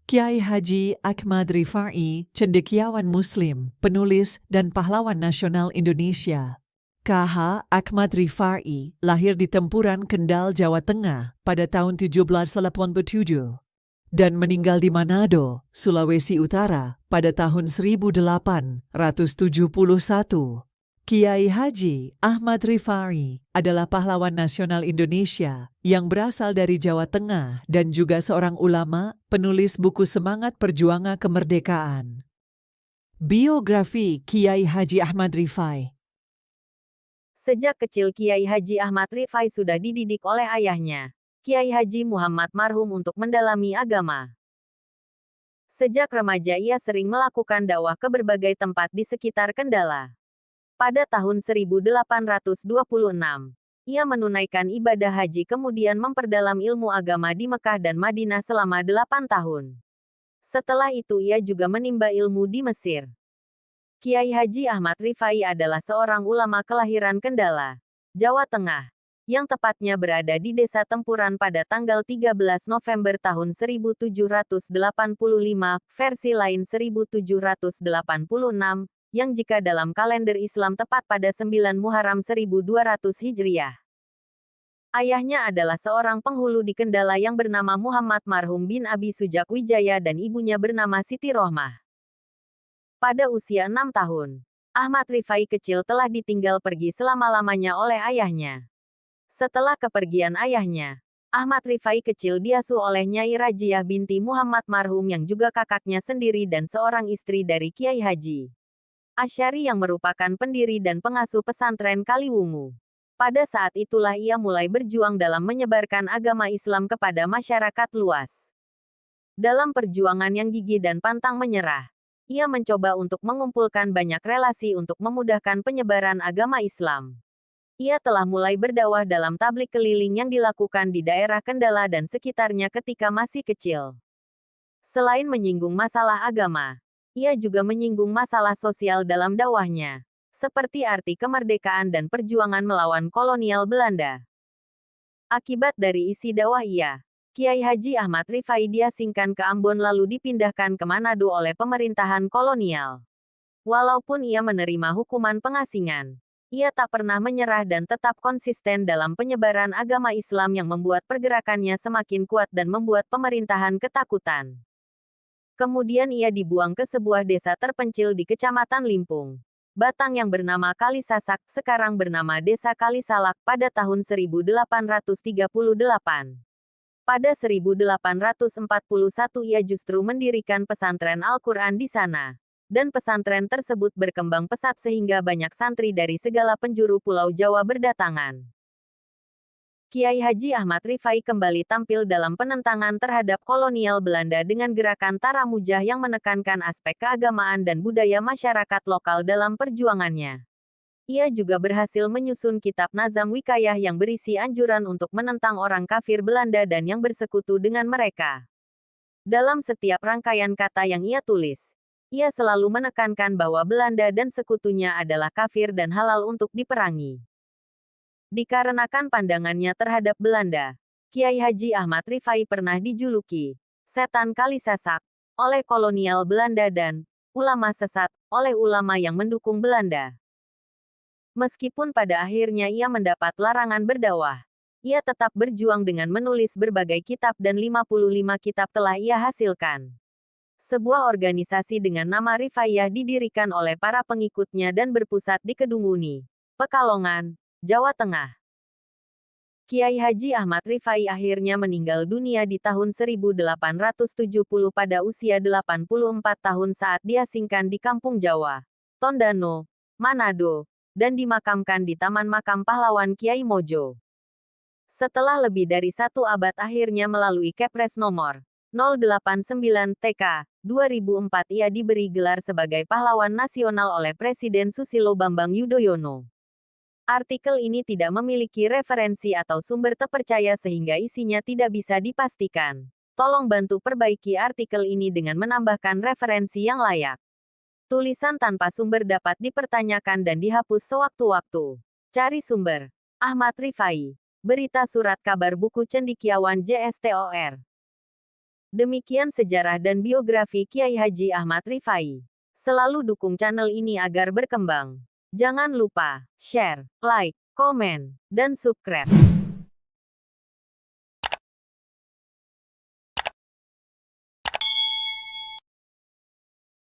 Kiai Haji Ahmad Rifai, cendekiawan Muslim, penulis dan pahlawan nasional Indonesia. KH Ahmad Rifai lahir di Tempuran, Kendal, Jawa Tengah pada tahun 1787 dan meninggal di Manado, Sulawesi Utara pada tahun 1871. Kiai Haji Ahmad Rifai adalah pahlawan nasional Indonesia yang berasal dari Jawa Tengah dan juga seorang ulama, penulis buku semangat perjuangan kemerdekaan. Biografi Kiai Haji Ahmad Rifai. Sejak kecil Kiai Haji Ahmad Rifai sudah dididik oleh ayahnya, Kiai Haji Muhammad Marhum, untuk mendalami agama. Sejak remaja ia sering melakukan dakwah ke berbagai tempat di sekitar Kendala. Pada tahun 1826, ia menunaikan ibadah haji kemudian memperdalam ilmu agama di Mekah dan Madinah selama 8 tahun. Setelah itu ia juga menimba ilmu di Mesir. Kiai Haji Ahmad Rifai adalah seorang ulama kelahiran Kendala, Jawa Tengah, yang tepatnya berada di Desa Tempuran pada tanggal 13 November tahun 1785, versi lain 1786, yang jika dalam kalender Islam tepat pada 9 Muharram 1200 Hijriah. Ayahnya adalah seorang penghulu di Kendala yang bernama Muhammad Marhum bin Abi Sujak Wijaya dan ibunya bernama Siti Rohmah. Pada usia 6 tahun, Ahmad Rifai kecil telah ditinggal pergi selama-lamanya oleh ayahnya. Setelah kepergian ayahnya, Ahmad Rifai kecil diasuh oleh Nyai Rajiah binti Muhammad Marhum yang juga kakaknya sendiri dan seorang istri dari Kiai Haji Asy'ari yang merupakan pendiri dan pengasuh pesantren Kaliwungu. Pada saat itulah ia mulai berjuang dalam menyebarkan agama Islam kepada masyarakat luas. Dalam perjuangan yang gigih dan pantang menyerah, ia mencoba untuk mengumpulkan banyak relasi untuk memudahkan penyebaran agama Islam. Ia telah mulai berdakwah dalam tablik keliling yang dilakukan di daerah Kendala dan sekitarnya ketika masih kecil. Selain menyinggung masalah agama, ia juga menyinggung masalah sosial dalam dakwahnya, seperti arti kemerdekaan dan perjuangan melawan kolonial Belanda. Akibat dari isi dakwah ia, Kiai Haji Ahmad Rifai diasingkan ke Ambon lalu dipindahkan ke Manado oleh pemerintahan kolonial. Walaupun ia menerima hukuman pengasingan, ia tak pernah menyerah dan tetap konsisten dalam penyebaran agama Islam yang membuat pergerakannya semakin kuat dan membuat pemerintahan ketakutan. Kemudian ia dibuang ke sebuah desa terpencil di Kecamatan Limpung, Batang yang bernama Kalisasak, sekarang bernama Desa Kalisalak, pada tahun 1838. Pada 1841 ia justru mendirikan pesantren Al-Quran di sana. Dan pesantren tersebut berkembang pesat sehingga banyak santri dari segala penjuru Pulau Jawa berdatangan. Kiai Haji Ahmad Rifai kembali tampil dalam penentangan terhadap kolonial Belanda dengan gerakan Taramujah yang menekankan aspek keagamaan dan budaya masyarakat lokal dalam perjuangannya. Ia juga berhasil menyusun kitab Nazam Wikayah yang berisi anjuran untuk menentang orang kafir Belanda dan yang bersekutu dengan mereka. Dalam setiap rangkaian kata yang ia tulis, ia selalu menekankan bahwa Belanda dan sekutunya adalah kafir dan halal untuk diperangi. Dikarenakan pandangannya terhadap Belanda, Kiai Haji Ahmad Rifai pernah dijuluki setan Kalisasak oleh kolonial Belanda dan ulama sesat oleh ulama yang mendukung Belanda. Meskipun pada akhirnya ia mendapat larangan berdakwah, ia tetap berjuang dengan menulis berbagai kitab dan 55 kitab telah ia hasilkan. Sebuah organisasi dengan nama Rifaiyah didirikan oleh para pengikutnya dan berpusat di Kedunguni, Pekalongan, Jawa Tengah. Kiai Haji Ahmad Rifai akhirnya meninggal dunia di tahun 1870 pada usia 84 tahun saat diasingkan di Kampung Jawa, Tondano, Manado, dan dimakamkan di Taman Makam Pahlawan Kiai Mojo. Setelah lebih dari 1 abad akhirnya melalui Kepres nomor 089 TK 2004 ia diberi gelar sebagai pahlawan nasional oleh Presiden Susilo Bambang Yudhoyono. Artikel ini tidak memiliki referensi atau sumber terpercaya sehingga isinya tidak bisa dipastikan. Tolong bantu perbaiki artikel ini dengan menambahkan referensi yang layak. Tulisan tanpa sumber dapat dipertanyakan dan dihapus sewaktu-waktu. Cari sumber. Ahmad Rifai. Berita Surat Kabar Buku Cendekiawan JSTOR. Demikian sejarah dan biografi Kiai Haji Ahmad Rifai. Selalu dukung channel ini agar berkembang. Jangan lupa share, like, komen, dan subscribe.